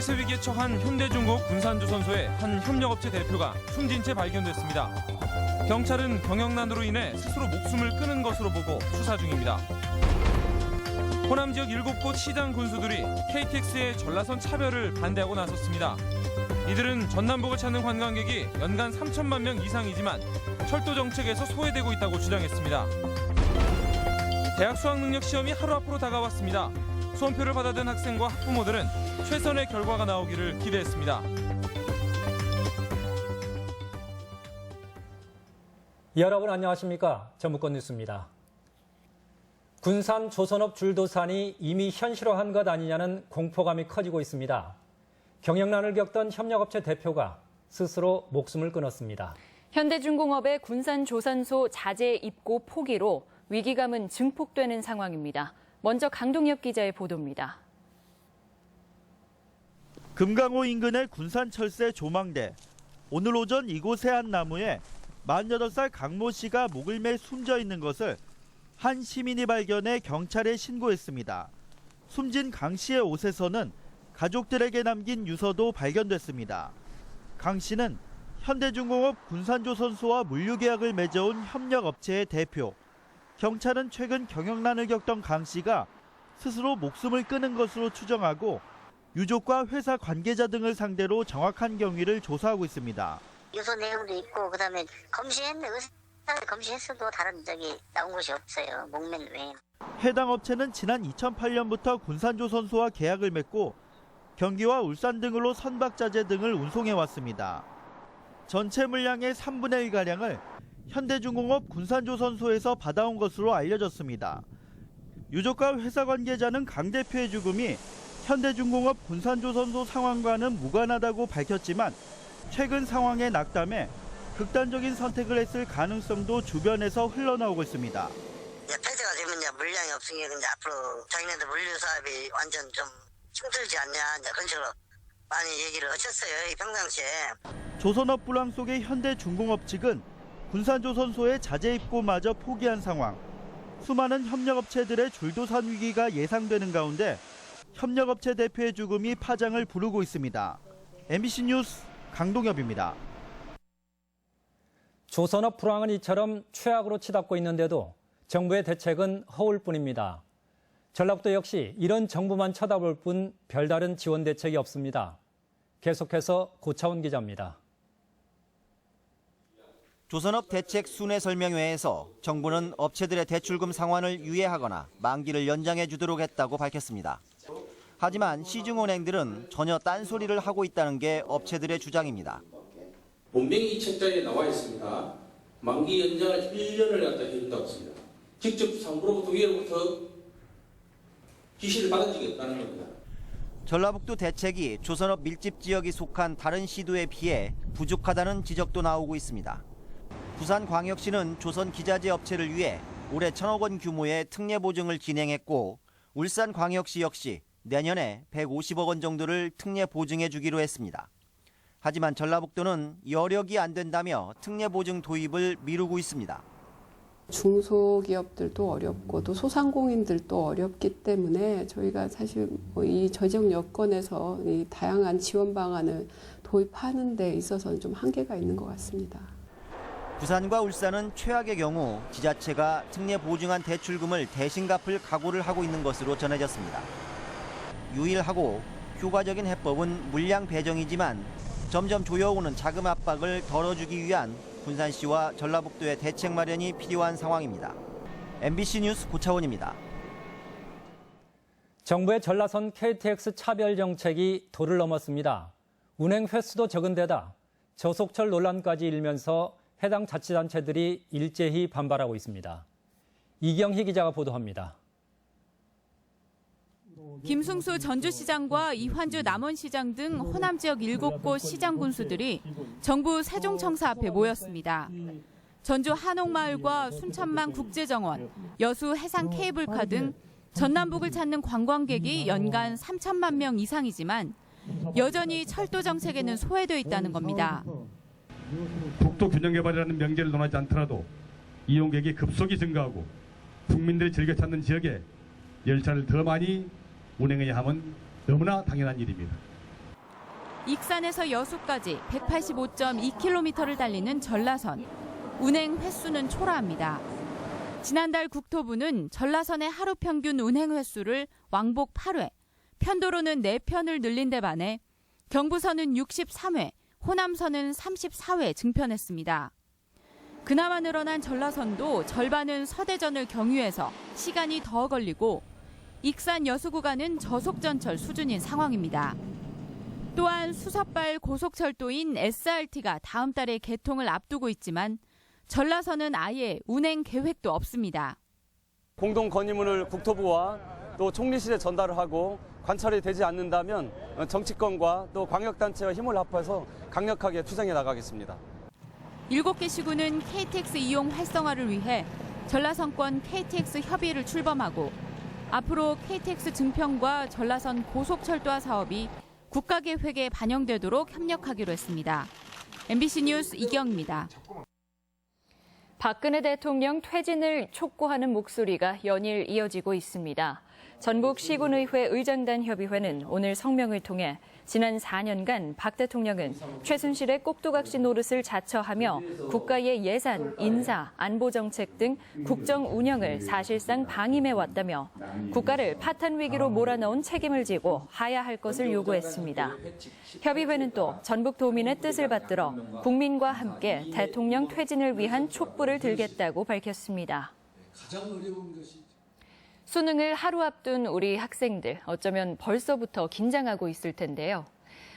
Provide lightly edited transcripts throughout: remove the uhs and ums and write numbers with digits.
폐쇄 위기에 처한 현대중공업 군산조선소의 한 협력업체 대표가 숨진 채 발견됐습니다. 경찰은 경영난으로 인해 스스로 목숨을 끊은 것으로 보고 수사 중입니다. 호남 지역 7곳 시장 군수들이 KTX의 전라선 차별을 반대하고 나섰습니다. 이들은 전남북을 찾는 관광객이 연간 3천만 명 이상이지만 철도 정책에서 소외되고 있다고 주장했습니다. 대학 수학능력 시험이 하루 앞으로 다가왔습니다. 수험표를 받아든 학생과 학부모들은 최선의 결과가 나오기를 기대했습니다. 여러분 안녕하십니까? 전북권 뉴스입니다. 군산 조선업 줄도산이 이미 현실화한 것 아니냐는 공포감이 커지고 있습니다. 경영난을 겪던 협력업체 대표가 스스로 목숨을 끊었습니다. 현대중공업의 군산조선소 자재 입고 포기로 위기감은 증폭되는 상황입니다. 먼저 강동엽 기자의 보도입니다. 금강호 인근의 군산철새 조망대. 오늘 오전 이곳의 한 나무에 48살 강모 씨가 목을 매 숨져 있는 것을 한 시민이 발견해 경찰에 신고했습니다. 숨진 강 씨의 옷에서는 가족들에게 남긴 유서도 발견됐습니다. 강 씨는 현대중공업 군산조선소와 물류계약을 맺어온 협력업체의 대표. 경찰은 최근 경영난을 겪던 강 씨가 스스로 목숨을 끊은 것으로 추정하고 유족과 회사 관계자 등을 상대로 정확한 경위를 조사하고 있습니다. 유서 내용도 있고 그다음에 검시했어도 다른 적이 나온 것이 없어요. 목면 외에. 해당 업체는 지난 2008년부터 군산조선소와 계약을 맺고 경기와 울산 등으로 선박자재 등을 운송해왔습니다. 전체 물량의 3분의 1가량을 현대중공업 군산조선소에서 받아온 것으로 알려졌습니다. 유족과 회사 관계자는 강 대표의 죽음이 현대중공업 군산조선소 상황과는 무관하다고 밝혔지만 최근 상황에 낙담해 극단적인 선택을 했을 가능성도 주변에서 흘러나오고 있습니다. 폐쇄가 되면 물량이 없으니까 이제 앞으로 자기네들 물류 사업이 완전 좀 힘들지 않냐 그런 식으로 많이 얘기를 하셨어요. 평상시에. 조선업 불황 속의 현대중공업 측은 군산조선소의 자재 입고마저 포기한 상황. 수많은 협력업체들의 줄도산 위기가 예상되는 가운데 협력업체 대표의 죽음이 파장을 부르고 있습니다. MBC 뉴스 강동엽입니다. 조선업 불황은 이처럼 최악으로 치닫고 있는데도 정부의 대책은 허울뿐입니다. 전라북도 역시 이런 정부만 쳐다볼 뿐 별다른 지원 대책이 없습니다. 계속해서 고차원 기자입니다. 조선업 대책 순회 설명회에서 정부는 업체들의 대출금 상환을 유예하거나 만기를 연장해 주도록 했다고 밝혔습니다. 하지만 시중은행들은 전혀 딴소리를 하고 있다는 게 업체들의 주장입니다. 본명이 책자에 나와 있습니다. 만기 연장을 1년을 갖다 해준다고 했습니다. 직접 상부로부터 위로부터 지시를 받은 적이 없다는 겁니다. 전라북도 대책이 조선업 밀집 지역이 속한 다른 시도에 비해 부족하다는 지적도 나오고 있습니다. 부산광역시는 조선 기자재 업체를 위해 올해 1,000억 원 규모의 특례 보증을 진행했고 울산광역시 역시 내년에 150억 원 정도를 특례 보증해 주기로 했습니다. 하지만 전라북도는 여력이 안 된다며 특례 보증 도입을 미루고 있습니다. 중소기업들도 어렵고 또 소상공인들도 어렵기 때문에 저희가 사실 이 재정 여건에서 이 다양한 지원 방안을 도입하는 데 있어서는 좀 한계가 있는 것 같습니다. 부산과 울산은 최악의 경우 지자체가 특례 보증한 대출금을 대신 갚을 각오를 하고 있는 것으로 전해졌습니다. 유일하고 효과적인 해법은 물량 배정이지만 점점 조여오는 자금 압박을 덜어주기 위한 군산시와 전라북도의 대책 마련이 필요한 상황입니다. MBC 뉴스 고차원입니다. 정부의 전라선 KTX 차별 정책이 도를 넘었습니다. 운행 횟수도 적은 데다 저속철 논란까지 일면서 해당 자치단체들이 일제히 반발하고 있습니다. 이경희 기자가 보도합니다. 김승수 전주시장과 이환주 남원시장 등 호남 지역 7곳 시장 군수들이 정부 세종청사 앞에 모였습니다. 전주 한옥마을과 순천만 국제정원, 여수 해상 케이블카 등 전남북을 찾는 관광객이 연간 3천만 명 이상이지만 여전히 철도 정책에는 소외되어 있다는 겁니다. 국도 균형 개발이라는 명제를 논하지 않더라도 이용객이 급속히 증가하고 국민들이 즐겨 찾는 지역에 열차를 더 많이 운행해야 함은 너무나 당연한 일입니다. 익산에서 여수까지 185.2km를 달리는 전라선. 운행 횟수는 초라합니다. 지난달 국토부는 전라선의 하루 평균 운행 횟수를 왕복 8회, 편도로는 4편을 늘린 데 반해 경부선은 63회, 호남선은 34회 증편했습니다. 그나마 늘어난 전라선도 절반은 서대전을 경유해서 시간이 더 걸리고 익산 여수 구간은 저속전철 수준인 상황입니다. 또한 수서발 고속철도인 SRT가 다음 달에 개통을 앞두고 있지만 전라선은 아예 운행 계획도 없습니다. 공동 건의문을 국토부와 또 총리실에 전달을 하고 관찰이 되지 않는다면 정치권과 또 광역단체와 힘을 합해서 강력하게 투쟁해 나가겠습니다. 7개 시군은 KTX 이용 활성화를 위해 전라선권 KTX 협의를 출범하고 앞으로 KTX 증평과 전라선 고속철도화 사업이 국가계획에 반영되도록 협력하기로 했습니다. MBC 뉴스 이경입니다. 박근혜 대통령 퇴진을 촉구하는 목소리가 연일 이어지고 있습니다. 전북 시군의회 의장단 협의회는 오늘 성명을 통해 지난 4년간 박 대통령은 최순실의 꼭두각시 노릇을 자처하며 국가의 예산, 인사, 안보 정책 등 국정 운영을 사실상 방임해왔다며 국가를 파탄 위기로 몰아넣은 책임을 지고 하야할 것을 요구했습니다. 협의회는 또 전북 도민의 뜻을 받들어 국민과 함께 대통령 퇴진을 위한 촛불을 들겠다고 밝혔습니다. 수능을 하루 앞둔 우리 학생들, 어쩌면 벌써부터 긴장하고 있을 텐데요.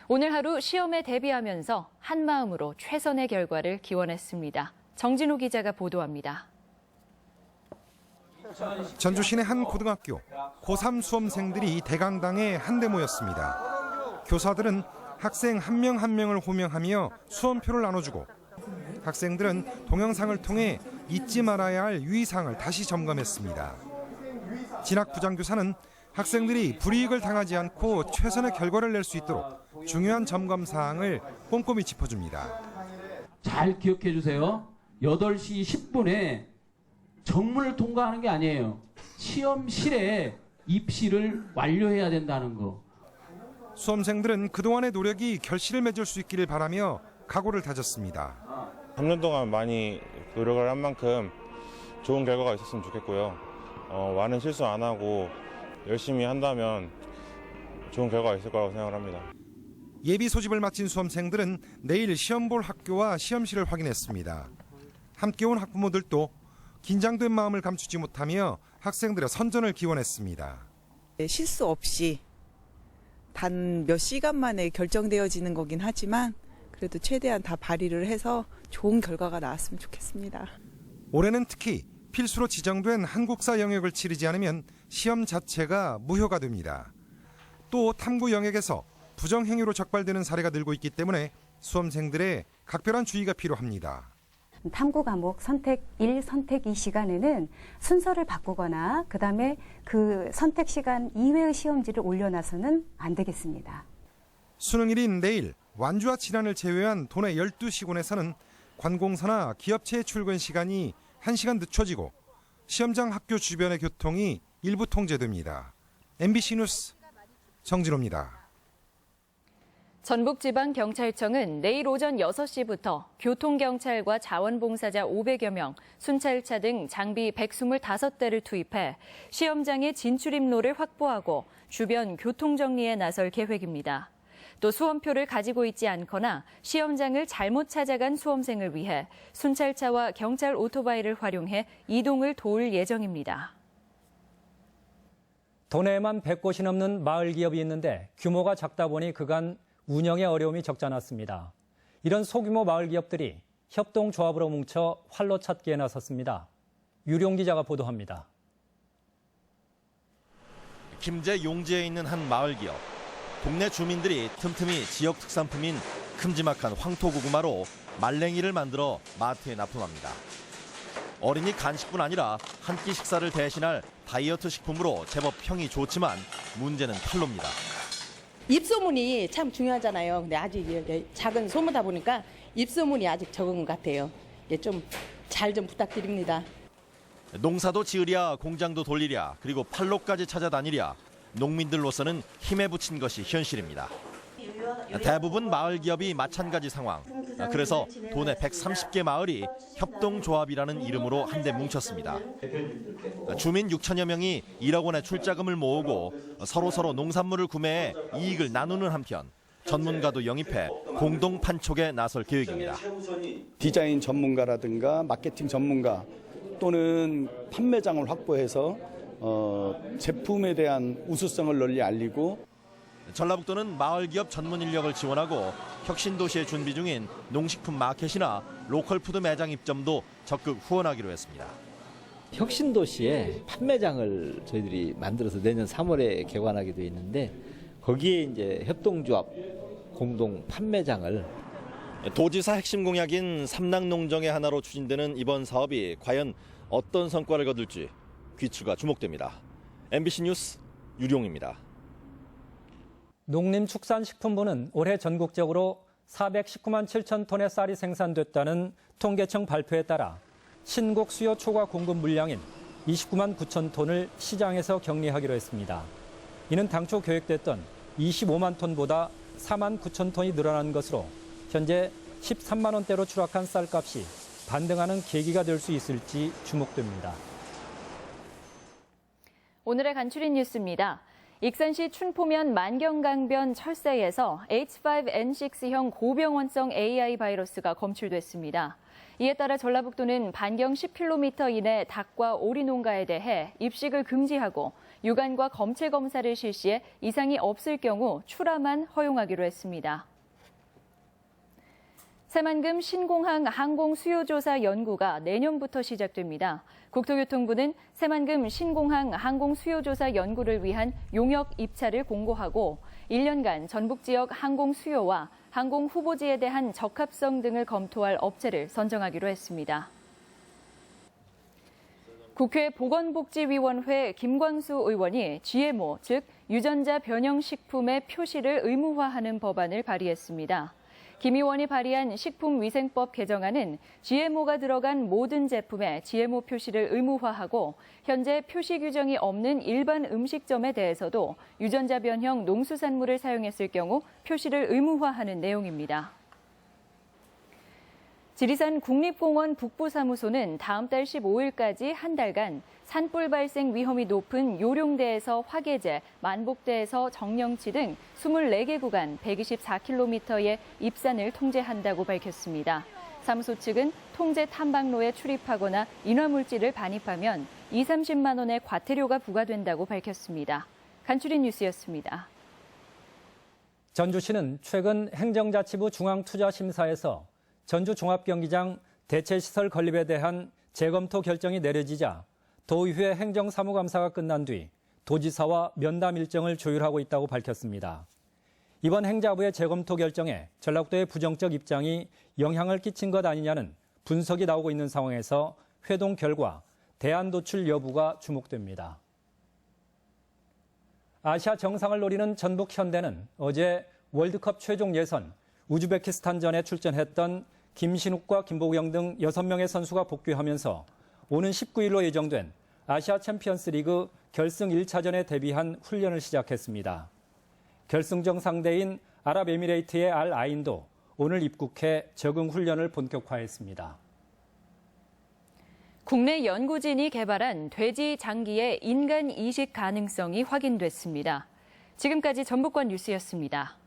오늘 하루 시험에 대비하면서 한마음으로 최선의 결과를 기원했습니다. 정진호 기자가 보도합니다. 전주 시내 한 고등학교, 고3 수험생들이 대강당에 한데 모였습니다. 교사들은 학생 한 명 한 명을 호명하며 수험표를 나눠주고 학생들은 동영상을 통해 잊지 말아야 할 유의사항을 다시 점검했습니다. 진학 부장교사는 학생들이 불이익을 당하지 않고 최선의 결과를 낼 수 있도록 중요한 점검 사항을 꼼꼼히 짚어줍니다. 잘 기억해 주세요. 8시 10분에 정문을 통과하는 게 아니에요. 시험실에 입시를 완료해야 된다는 거. 수험생들은 그동안의 노력이 결실을 맺을 수 있기를 바라며 각오를 다졌습니다. 3년 동안 많이 노력을 한 만큼 좋은 결과가 있었으면 좋겠고요. 많은 실수 안 하고 열심히 한다면 좋은 결과가 있을 거라고 생각을 합니다. 예비 소집을 마친 수험생들은 내일 시험 볼 학교와 시험실을 확인했습니다. 함께 온 학부모들도 긴장된 마음을 감추지 못하며 학생들의 선전을 기원했습니다. 실수 없이 단 몇 시간 만에 결정되어지는 거긴 하지만 그래도 최대한 다 발휘를 해서 좋은 결과가 나왔으면 좋겠습니다. 올해는 특히 필수로 지정된 한국사 영역을 치르지 않으면 시험 자체가 무효가 됩니다. 또 탐구 영역에서 부정행위로 적발되는 사례가 늘고 있기 때문에 수험생들의 각별한 주의가 필요합니다. 탐구 과목 선택 1, 선택 2 시간에는 순서를 바꾸거나 그다음에 그 선택 시간 이외의 시험지를 올려놔서는 안 되겠습니다. 수능일인 내일 완주와 진안을 제외한 도내 12시군에서는 관공서나 기업체의 출근 시간이 1시간 늦춰지고 시험장 학교 주변의 교통이 일부 통제됩니다. MBC 뉴스 정진호입니다. 전북지방경찰청은 내일 오전 6시부터 교통경찰과 자원봉사자 500여 명, 순찰차 등 장비 125대를 투입해 시험장의 진출입로를 확보하고 주변 교통정리에 나설 계획입니다. 또 수험표를 가지고 있지 않거나 시험장을 잘못 찾아간 수험생을 위해 순찰차와 경찰 오토바이를 활용해 이동을 도울 예정입니다. 도내에만 100곳이 넘는 마을 기업이 있는데 규모가 작다 보니 그간 운영에 어려움이 적지 않았습니다. 이런 소규모 마을 기업들이 협동조합으로 뭉쳐 활로 찾기에 나섰습니다. 유룡 기자가 보도합니다. 김제 용지에 있는 한 마을 기업. 동네 주민들이 틈틈이 지역 특산품인 큼지막한 황토고구마로 말랭이를 만들어 마트에 납품합니다. 어린이 간식뿐 아니라 한 끼 식사를 대신할 다이어트 식품으로 제법 평이 좋지만 문제는 판로입니다. 입소문이 참 중요하잖아요. 근데 아직 작은 소문다 보니까 입소문이 아직 적은 것 같아요. 좀 잘 좀 부탁드립니다. 농사도 지으랴 공장도 돌리랴 그리고 판로까지 찾아다니랴 농민들로서는 힘에 부친 것이 현실입니다. 대부분 마을 기업이 마찬가지 상황. 그래서 도내 130개 마을이 협동조합이라는 이름으로 한데 뭉쳤습니다. 주민 6천여 명이 1억 원의 출자금을 모으고 서로 농산물을 구매해 이익을 나누는 한편 전문가도 영입해 공동 판촉에 나설 계획입니다. 디자인 전문가라든가 마케팅 전문가 또는 판매장을 확보해서 제품에 대한 우수성을 널리 알리고 전라북도는 마을기업 전문 인력을 지원하고 혁신도시에 준비 중인 농식품 마켓이나 로컬푸드 매장 입점도 적극 후원하기로 했습니다. 혁신도시에 판매장을 저희들이 만들어서 내년 3월에 개관하게 돼 있는데 거기에 이제 협동조합 공동 판매장을 도지사 핵심 공약인 삼락농정의 하나로 추진되는 이번 사업이 과연 어떤 성과를 거둘지 귀추가 주목됩니다. MBC 뉴스 유룡입니다. 농림축산식품부는 올해 전국적으로 419만 7천 톤의 쌀이 생산됐다는 통계청 발표에 따라 신곡 수요 초과 공급 물량인 29만 9천 톤을 시장에서 격리하기로 했습니다. 이는 당초 계획됐던 25만 톤보다 4만 9천 톤이 늘어난 것으로 현재 13만 원대로 추락한 쌀값이 반등하는 계기가 될 수 있을지 주목됩니다. 오늘의 간추린 뉴스입니다. 익산시 춘포면 만경강변 철새에서 H5N6형 고병원성 AI 바이러스가 검출됐습니다. 이에 따라 전라북도는 반경 10km 이내 닭과 오리 농가에 대해 입식을 금지하고 유관과 검체 검사를 실시해 이상이 없을 경우 출하만 허용하기로 했습니다. 새만금 신공항 항공 수요조사 연구가 내년부터 시작됩니다. 국토교통부는 새만금 신공항 항공 수요조사 연구를 위한 용역 입찰을 공고하고 1년간 전북 지역 항공 수요와 항공 후보지에 대한 적합성 등을 검토할 업체를 선정하기로 했습니다. 국회 보건복지위원회 김광수 의원이 GMO, 즉 유전자 변형 식품의 표시를 의무화하는 법안을 발의했습니다. 김 의원이 발의한 식품위생법 개정안은 GMO가 들어간 모든 제품에 GMO 표시를 의무화하고 현재 표시 규정이 없는 일반 음식점에 대해서도 유전자 변형 농수산물을 사용했을 경우 표시를 의무화하는 내용입니다. 지리산 국립공원 북부사무소는 다음 달 15일까지 한 달간 산불 발생 위험이 높은 요룡대에서 화계제, 만복대에서 정령치 등 24개 구간 124km의 입산을 통제한다고 밝혔습니다. 사무소 측은 통제 탐방로에 출입하거나 인화물질을 반입하면 20-30만 원의 과태료가 부과된다고 밝혔습니다. 간추린 뉴스였습니다. 전주시는 최근 행정자치부 중앙투자심사에서 전주 종합경기장 대체시설 건립에 대한 재검토 결정이 내려지자 도의회 행정사무감사가 끝난 뒤 도지사와 면담 일정을 조율하고 있다고 밝혔습니다. 이번 행자부의 재검토 결정에 전라북도의 부정적 입장이 영향을 끼친 것 아니냐는 분석이 나오고 있는 상황에서 회동 결과 대안 도출 여부가 주목됩니다. 아시아 정상을 노리는 전북 현대는 어제 월드컵 최종 예선 우즈베키스탄전에 출전했던 김신욱과 김보경 등 6명의 선수가 복귀하면서 오는 19일로 예정된 아시아 챔피언스 리그 결승 1차전에 대비한 훈련을 시작했습니다. 결승전 상대인 아랍에미레이트의 알 아인도 오늘 입국해 적응 훈련을 본격화했습니다. 국내 연구진이 개발한 돼지 장기의 인간 이식 가능성이 확인됐습니다. 지금까지 전북권 뉴스였습니다.